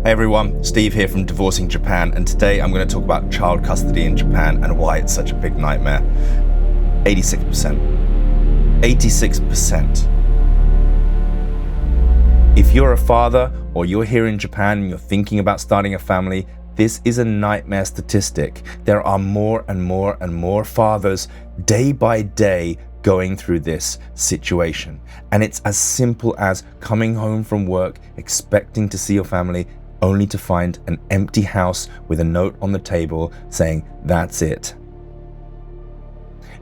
Hey everyone, Steve here from Divorcing Japan, and today I'm going to talk about child custody in Japan and why it's such a big nightmare. 86%. 86%. If you're a father or you're here in Japan and you're thinking about starting a family, this is a nightmare statistic. There are more and more and more fathers day by day going through this situation. And it's as simple as coming home from work, expecting to see your family, only to find an empty house with a note on the table saying, that's it.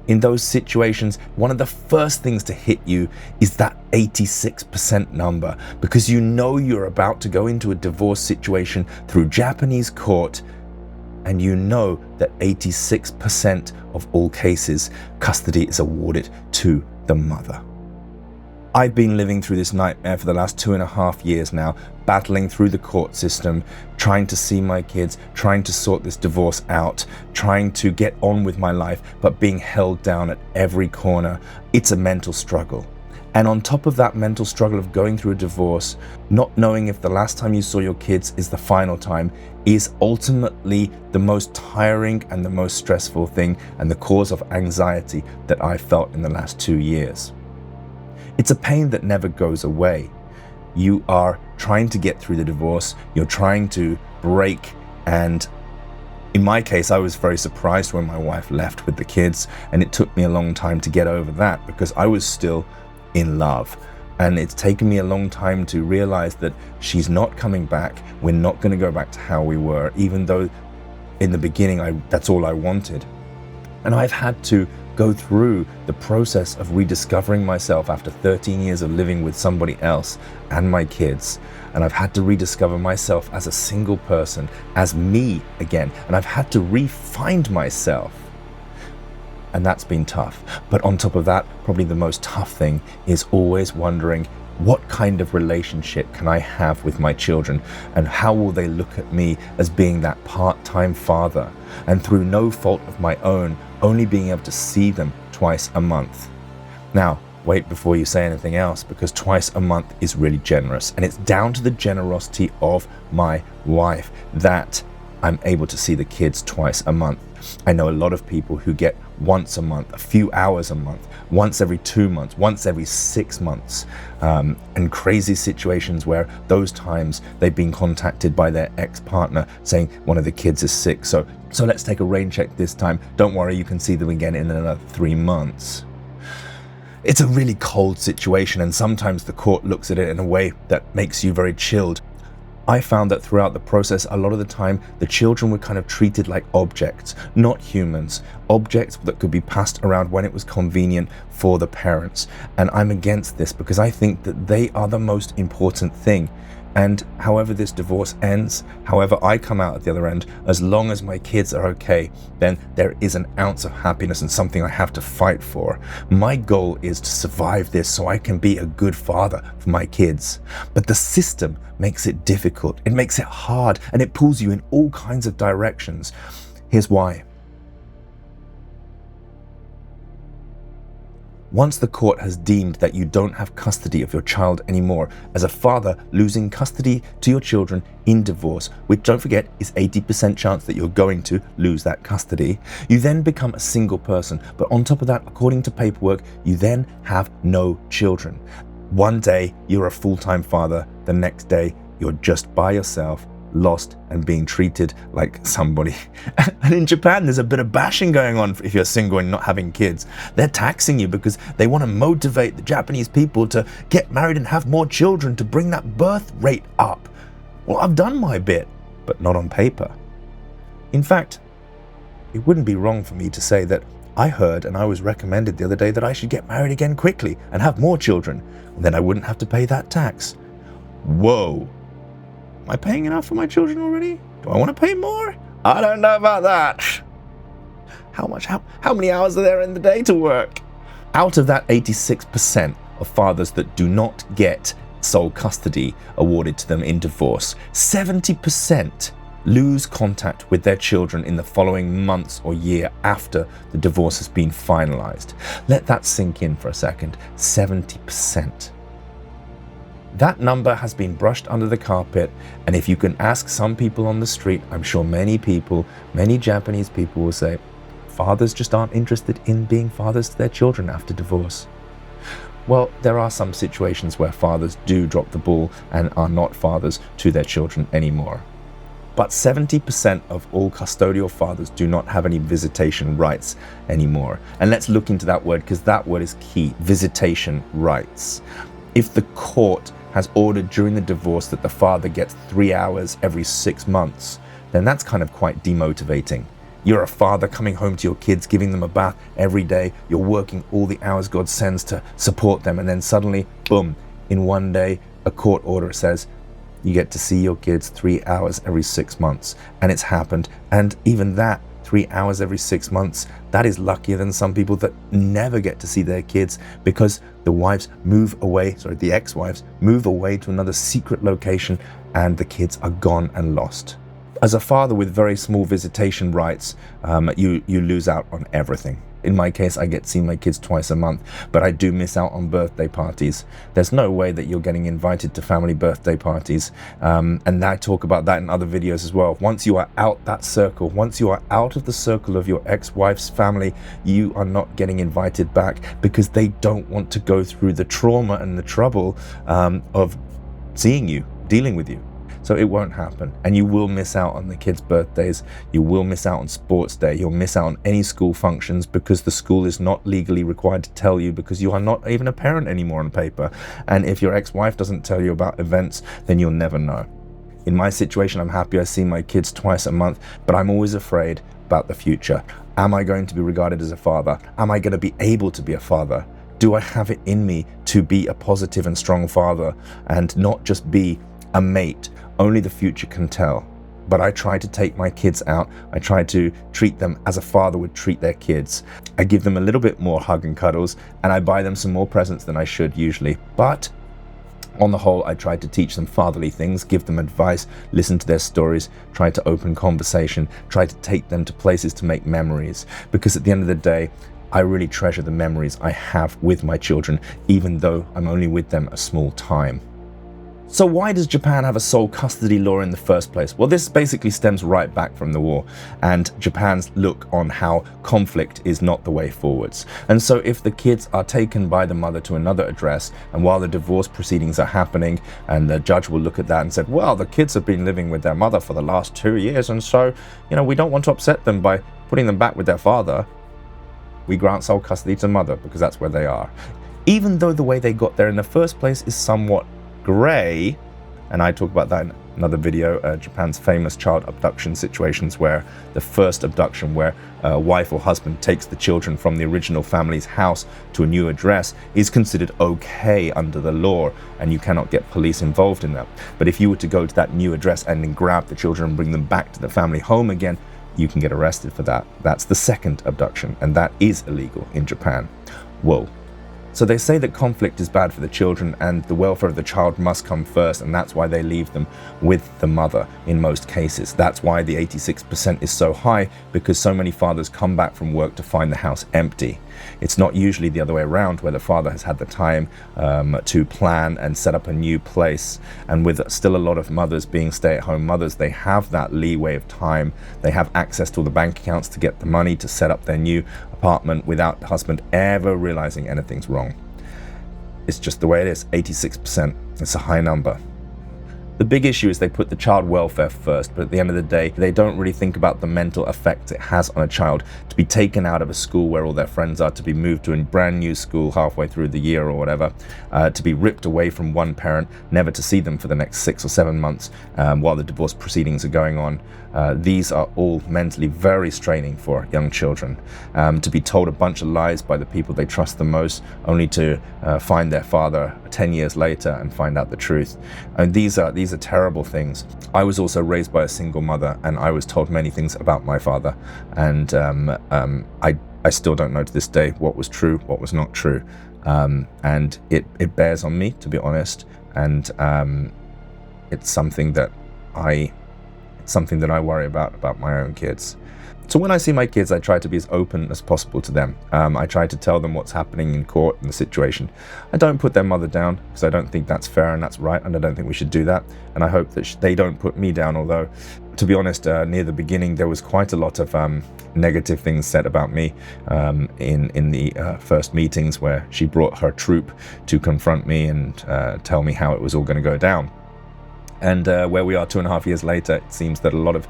In those situations, one of the first things to hit you is that 86% number, because you know you're about to go into a divorce situation through Japanese court, and you know that 86% of all cases, custody is awarded to the mother. I've been living through this nightmare for the last 2.5 years now, battling through the court system, trying to see my kids, trying to sort this divorce out, trying to get on with my life, but being held down at every corner. It's a mental struggle. And on top of that mental struggle of going through a divorce, not knowing if the last time you saw your kids is the final time is ultimately the most tiring and the most stressful thing and the cause of anxiety that I felt in the last 2 years. It's a pain that never goes away. You are trying to get through the divorce, you're trying to break, and in my case, I was very surprised when my wife left with the kids, and it took me a long time to get over that because I was still in love. And it's taken me a long time to realize that she's not coming back, we're not going to go back to how we were, even though in the beginning that's all I wanted. And I've had to go through the process of rediscovering myself after 13 years of living with somebody else and my kids. And I've had to rediscover myself as a single person, as me again. And I've had to re-find myself. And that's been tough. But on top of that, probably the most tough thing is always wondering, what kind of relationship can I have with my children, and how will they look at me as being that part-time father, and through no fault of my own, only being able to see them twice a month. Now, wait before you say anything else, because twice a month is really generous, and it's down to the generosity of my wife that I'm able to see the kids twice a month. I know a lot of people who get once a month, a few hours a month, once every 2 months, once every 6 months, and crazy situations where those times they've been contacted by their ex-partner saying one of the kids is sick, so let's take a rain check this time. Don't worry, you can see them again in another 3 months. It's a really cold situation, and sometimes the court looks at it in a way that makes you very chilled. I found that throughout the process, a lot of the time, the children were kind of treated like objects, not humans, objects that could be passed around when it was convenient for the parents. And I'm against this because I think that they are the most important thing. And however this divorce ends, however I come out at the other end, as long as my kids are okay, then there is an ounce of happiness and something I have to fight for. My goal is to survive this so I can be a good father for my kids. But the system makes it difficult, it makes it hard, and it pulls you in all kinds of directions. Here's why. Once the court has deemed that you don't have custody of your child anymore, as a father losing custody to your children in divorce, which don't forget is 80% chance that you're going to lose that custody, you then become a single person. But on top of that, according to paperwork, you then have no children. One day you're a full-time father, the next day you're just by yourself, lost and being treated like somebody. And in Japan, there's a bit of bashing going on if you're single and not having kids. They're taxing you because they want to motivate the Japanese people to get married and have more children to bring that birth rate up. Well, I've done my bit, but not on paper. In fact, it wouldn't be wrong for me to say that I heard and I was recommended the other day that I should get married again quickly and have more children, and then I wouldn't have to pay that tax. Whoa. Am I paying enough for my children already? Do I want to pay more? I don't know about that. How many hours are there in the day to work? Out of that 86% of fathers that do not get sole custody awarded to them in divorce, 70% lose contact with their children in the following months or year after the divorce has been finalized. Let that sink in for a second. 70%. That number has been brushed under the carpet, and if you can ask some people on the street, I'm sure many people, many Japanese people will say, fathers just aren't interested in being fathers to their children after divorce. Well, there are some situations where fathers do drop the ball and are not fathers to their children anymore. But 70% of all custodial fathers do not have any visitation rights anymore. And let's look into that word, because that word is key, visitation rights. If the court has ordered during the divorce that the father gets 3 hours every 6 months, then that's kind of quite demotivating. You're a father coming home to your kids, giving them a bath every day. You're working all the hours God sends to support them. And then suddenly, boom, in one day, a court order says, you get to see your kids 3 hours every 6 months. And it's happened. And even that, 3 hours every 6 months, that is luckier than some people that never get to see their kids because the wives move away, the ex-wives move away to another secret location and the kids are gone and lost. As a father with very small visitation rights, you lose out on everything. In my case, I get to see my kids twice a month, but I do miss out on birthday parties. There's no way that you're getting invited to family birthday parties. And I talk about that in other videos as well. Once you are out that circle, once you are out of the circle of your ex-wife's family, you are not getting invited back because they don't want to go through the trauma and the trouble of seeing you, dealing with you. So it won't happen. And you will miss out on the kids' birthdays. You will miss out on sports day. You'll miss out on any school functions because the school is not legally required to tell you because you are not even a parent anymore on paper. And if your ex-wife doesn't tell you about events, then you'll never know. In my situation, I'm happy I see my kids twice a month, but I'm always afraid about the future. Am I going to be regarded as a father? Am I going to be able to be a father? Do I have it in me to be a positive and strong father and not just be a mate? Only the future can tell. But I try to take my kids out. I try to treat them as a father would treat their kids. I give them a little bit more hug and cuddles, and I buy them some more presents than I should usually. But on the whole, I try to teach them fatherly things, give them advice, listen to their stories, try to open conversation, try to take them to places to make memories. Because at the end of the day, I really treasure the memories I have with my children, even though I'm only with them a small time. So why does Japan have a sole custody law in the first place? Well, this basically stems right back from the war and Japan's look on how conflict is not the way forwards. And so if the kids are taken by the mother to another address, and while the divorce proceedings are happening, and the judge will look at that and say, well, the kids have been living with their mother for the last 2 years, and so, we don't want to upset them by putting them back with their father. We grant sole custody to the mother because that's where they are. Even though the way they got there in the first place is somewhat grey, and I talk about that in another video, Japan's famous child abduction situations, where the first abduction where a wife or husband takes the children from the original family's house to a new address is considered okay under the law, and you cannot get police involved in that. But if you were to go to that new address and then grab the children and bring them back to the family home again, you can get arrested for that. That's the second abduction, and that is illegal in Japan. Whoa. So they say that conflict is bad for the children and the welfare of the child must come first, and that's why they leave them with the mother in most cases. That's why the 86% is so high, because so many fathers come back from work to find the house empty. It's not usually the other way around, where the father has had the time to plan and set up a new place. And with still a lot of mothers being stay-at-home mothers, they have that leeway of time. They have access to all the bank accounts to get the money to set up their new apartment without the husband ever realizing anything's wrong. It's just the way it is. 86%. It's a high number. The big issue is they put the child welfare first, but at the end of the day, they don't really think about the mental effect it has on a child to be taken out of a school where all their friends are, to be moved to a brand new school halfway through the year or whatever, to be ripped away from one parent, never to see them for the next 6 or 7 months while the divorce proceedings are going on. These are all mentally very straining for young children. To be told a bunch of lies by the people they trust the most, only to find their father 10 years later and find out the truth. And these are terrible things. I was also raised by a single mother, and I was told many things about my father, and I still don't know to this day what was true, what was not true, and it bears on me, to be honest, and it's something that I something that I worry about my own kids. So when I see my kids, I try to be as open as possible to them. I try to tell them what's happening in court and the situation. I don't put their mother down because I don't think that's fair and that's right, and I don't think we should do that. And I hope that they don't put me down, although, to be honest, near the beginning, there was quite a lot of negative things said about me in the first meetings where she brought her troop to confront me and tell me how it was all going to go down. And where we are 2.5 years later, it seems that a lot of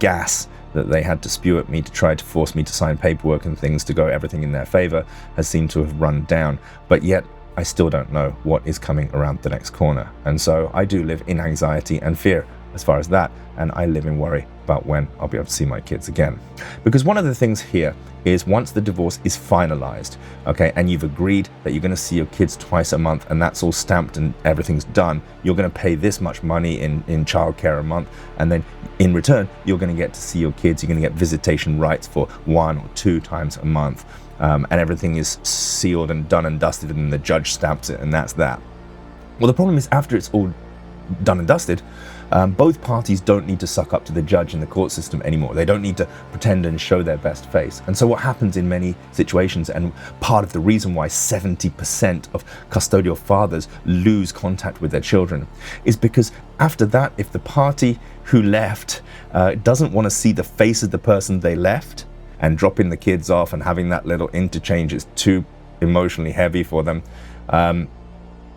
gas that they had to spew at me to try to force me to sign paperwork and things to go everything in their favor has seemed to have run down. But yet, I still don't know what is coming around the next corner. And so I do live in anxiety and fear as far as that, and I live in worry about when I'll be able to see my kids again. Because one of the things here is once the divorce is finalized, okay, and you've agreed that you're going to see your kids twice a month and that's all stamped and everything's done, you're going to pay this much money in childcare a month, and then in return, you're going to get to see your kids, you're going to get visitation rights for 1 or 2 times a month, and everything is sealed and done and dusted and the judge stamps it and that's that. Well, the problem is after it's all done and dusted, both parties don't need to suck up to the judge in the court system anymore. They don't need to pretend and show their best face. And so what happens in many situations, and part of the reason why 70% of custodial fathers lose contact with their children, is because after that, if the party who left doesn't want to see the face of the person they left, and dropping the kids off and having that little interchange is too emotionally heavy for them,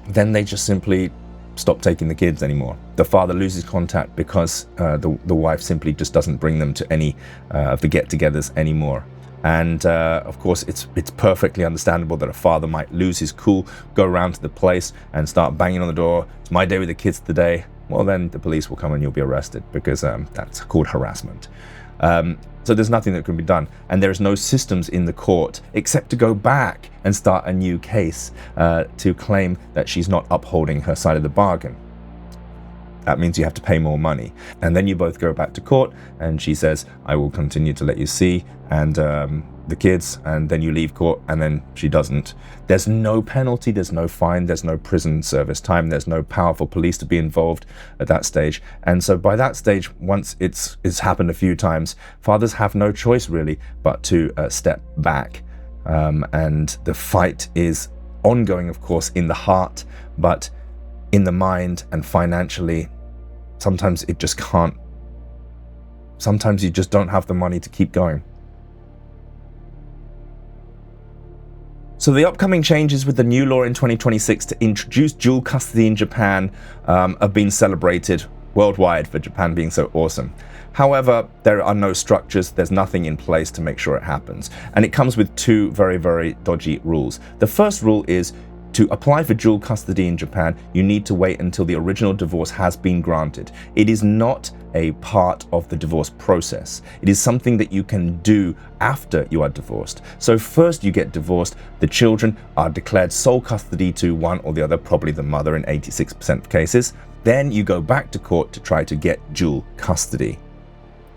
then they just simply stop taking the kids anymore. The father loses contact because the wife simply just doesn't bring them to any of the get-togethers anymore. And of course, it's perfectly understandable that a father might lose his cool, go around to the place and start banging on the door. It's my day with the kids today. Well, then the police will come and you'll be arrested because that's called harassment. So there's nothing that can be done, and there's no systems in the court except to go back and start a new case to claim that she's not upholding her side of the bargain. That means you have to pay more money, and then you both go back to court and she says, I will continue to let you see and the kids, and then you leave court and then she doesn't. There's no penalty, there's no fine, there's no prison service time, there's no powerful police to be involved at that stage. And so by that stage, once it's happened a few times, fathers have no choice really but to step back. And the fight is ongoing, of course, in the heart, but in the mind and financially, sometimes it just can't. Sometimes you just don't have the money to keep going. So the upcoming changes with the new law in 2026 to introduce dual custody in Japan have been celebrated worldwide for Japan being so awesome. However, there are no structures, there's nothing in place to make sure it happens. And it comes with 2 very, very dodgy rules. The first rule is to apply for dual custody in Japan, you need to wait until the original divorce has been granted. It is not a part of the divorce process. It is something that you can do after you are divorced. So first you get divorced, the children are declared sole custody to one or the other, probably the mother in 86% of cases. Then you go back to court to try to get dual custody.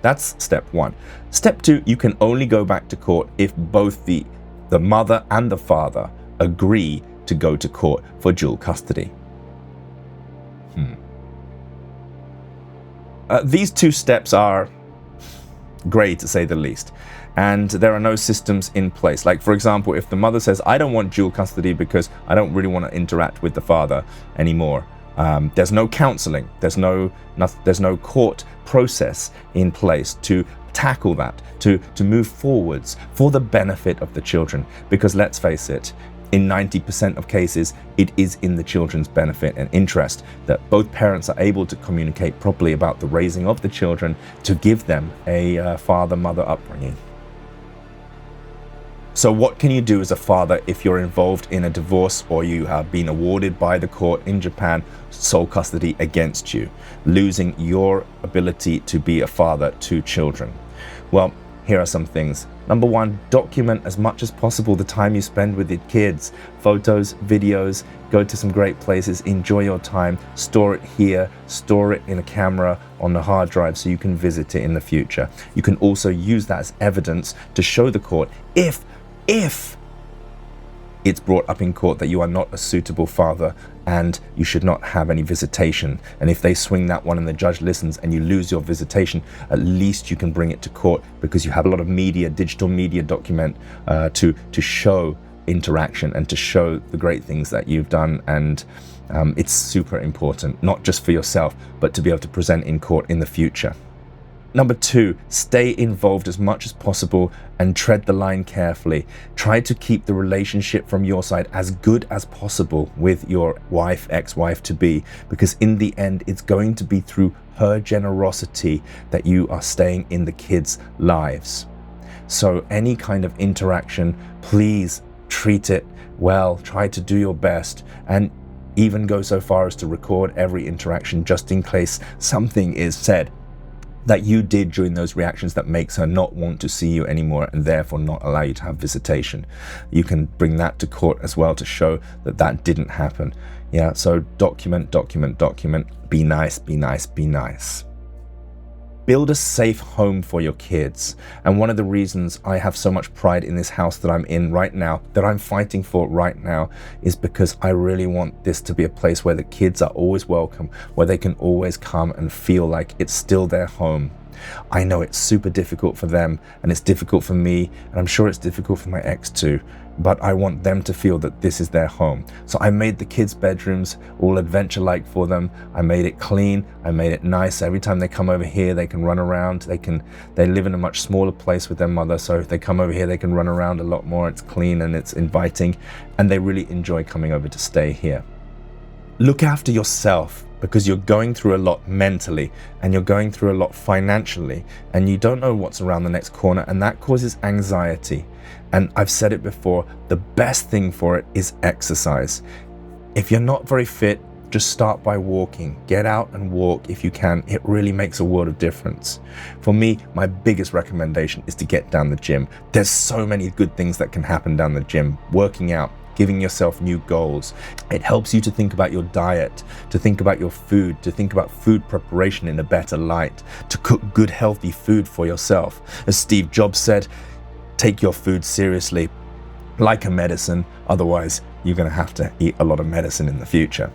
That's step 1. Step 2, you can only go back to court if both the mother and the father agree to go to court for dual custody. These 2 steps are grey to say the least, and there are no systems in place. Like, for example, if the mother says, I don't want dual custody because I don't really want to interact with the father anymore, there's no counseling, there's no court process in place to tackle that, to move forwards for the benefit of the children. Because let's face it, in 90% of cases, it is in the children's benefit and interest that both parents are able to communicate properly about the raising of the children to give them a father-mother upbringing. So what can you do as a father if you're involved in a divorce or you have been awarded by the court in Japan sole custody against you, losing your ability to be a father to children? Well, here are some things. Number 1, document as much as possible the time you spend with your kids. Photos, videos, go to some great places, enjoy your time, store it here, store it in a camera on the hard drive so you can visit it in the future. You can also use that as evidence to show the court if it's brought up in court that you are not a suitable father and you should not have any visitation. And if they swing that one and the judge listens and you lose your visitation, at least you can bring it to court because you have a lot of media, digital media document to show interaction and to show the great things that you've done. And it's super important, not just for yourself, but to be able to present in court in the future. Number 2, stay involved as much as possible and tread the line carefully. Try to keep the relationship from your side as good as possible with your wife, ex-wife to be, because in the end, it's going to be through her generosity that you are staying in the kids' lives. So any kind of interaction, please treat it well, try to do your best, and even go so far as to record every interaction just in case something is said that you did during those reactions that makes her not want to see you anymore and therefore not allow you to have visitation. You can bring that to court as well to show that that didn't happen. Yeah, so document, be nice, be nice, be nice. Build a safe home for your kids. And one of the reasons I have so much pride in this house that I'm in right now, that I'm fighting for right now, is because I really want this to be a place where the kids are always welcome, where they can always come and feel like it's still their home. I know it's super difficult for them and it's difficult for me, and I'm sure it's difficult for my ex too, but I want them to feel that this is their home. So I made the kids' bedrooms all adventure-like for them. I made it clean, I made it nice. Every time they come over here, they can run around. They live in a much smaller place with their mother, so if they come over here, they can run around a lot more. It's clean and it's inviting, and they really enjoy coming over to stay here. Look after yourself, because you're going through a lot mentally and you're going through a lot financially, and you don't know what's around the next corner, and that causes anxiety. And I've said it before, the best thing for it is exercise. If you're not very fit, just start by walking. Get out and walk if you can. It really makes a world of difference. For me, my biggest recommendation is to get down the gym. There's so many good things that can happen down the gym. Working out, giving yourself new goals. It helps you to think about your diet, to think about your food, to think about food preparation in a better light, to cook good, healthy food for yourself. As Steve Jobs said, take your food seriously, like a medicine, otherwise you're going to have to eat a lot of medicine in the future.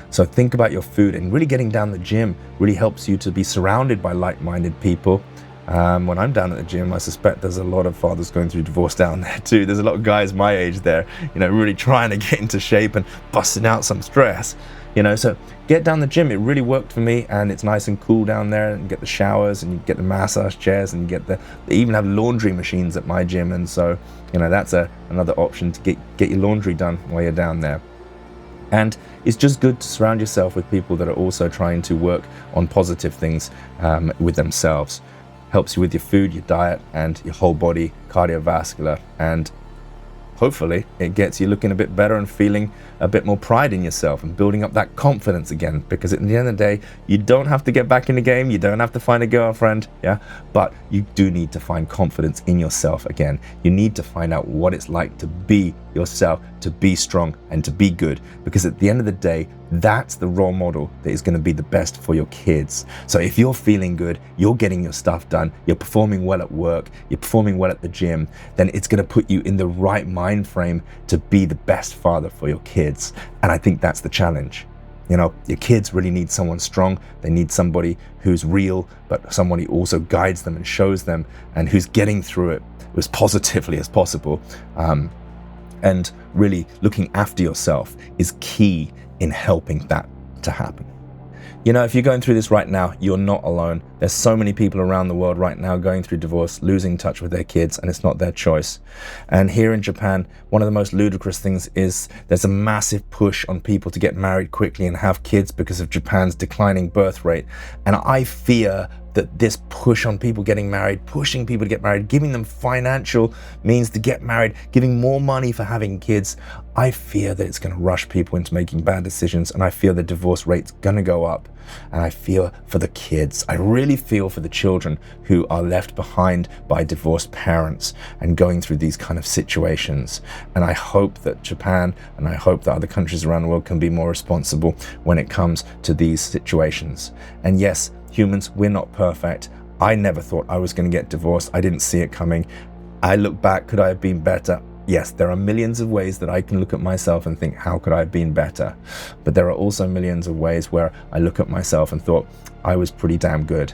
So think about your food, and really getting down the gym really helps you to be surrounded by like-minded people. When I'm down at the gym, I suspect there's a lot of fathers going through divorce down there too. There's a lot of guys my age there, really trying to get into shape and busting out some stress, so get down the gym. It really worked for me, and it's nice and cool down there, and you get the showers and you get the massage chairs, and you get they even have laundry machines at my gym. And so, that's another option to get your laundry done while you're down there. And it's just good to surround yourself with people that are also trying to work on positive things with themselves. Helps you with your food, your diet, and your whole body, cardiovascular, and hopefully it gets you looking a bit better and feeling a bit more pride in yourself and building up that confidence again, because at the end of the day, you don't have to get back in the game, you don't have to find a girlfriend, but you do need to find confidence in yourself again. You need to find out what it's like to be yourself, to be strong and to be good, because at the end of the day, that's the role model that is going to be the best for your kids. So if you're feeling good, you're getting your stuff done, you're performing well at work, you're performing well at the gym, then it's going to put you in the right mind frame to be the best father for your kids. And I think that's the challenge. Your kids really need someone strong. They need somebody who's real, but someone who also guides them and shows them, and who's getting through it as positively as possible. And really looking after yourself is key in helping that to happen. If you're going through this right now, you're not alone. There's so many people around the world right now going through divorce, losing touch with their kids, and it's not their choice. And here in Japan, one of the most ludicrous things is there's a massive push on people to get married quickly and have kids because of Japan's declining birth rate. And I fear that this push on people getting married, pushing people to get married, giving them financial means to get married, giving more money for having kids, I fear that it's going to rush people into making bad decisions, and I fear the divorce rate's going to go up. And I feel for the kids. I really feel for the children who are left behind by divorced parents and going through these kind of situations. And I hope that Japan and I hope that other countries around the world can be more responsible when it comes to these situations. And yes, humans, we're not perfect. I never thought I was going to get divorced. I didn't see it coming. I look back, could I have been better? Yes, there are millions of ways that I can look at myself and think, how could I have been better? But there are also millions of ways where I look at myself and thought, I was pretty damn good.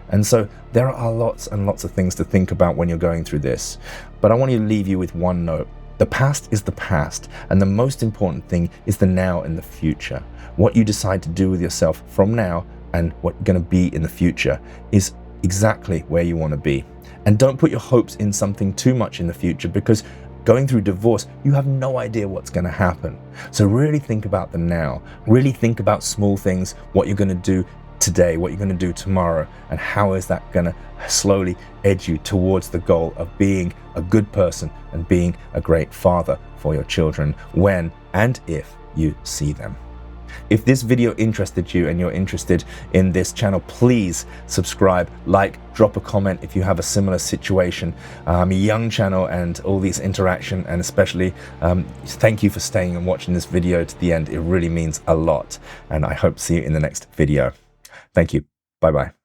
And so there are lots and lots of things to think about when you're going through this. But I want to leave you with one note. The past is the past, and the most important thing is the now and the future. What you decide to do with yourself from now and what you're going to be in the future is exactly where you want to be. And don't put your hopes in something too much in the future, because going through divorce, you have no idea what's going to happen. So really think about the now. Really think about small things, what you're going to do today, what you're going to do tomorrow, and how is that going to slowly edge you towards the goal of being a good person and being a great father for your children when and if you see them. If this video interested you and you're interested in this channel, please subscribe, like, drop a comment if you have a similar situation. A young channel and all these interaction, and especially thank you for staying and watching this video to the end. It really means a lot, and I hope to see you in the next video. Thank you. Bye-bye.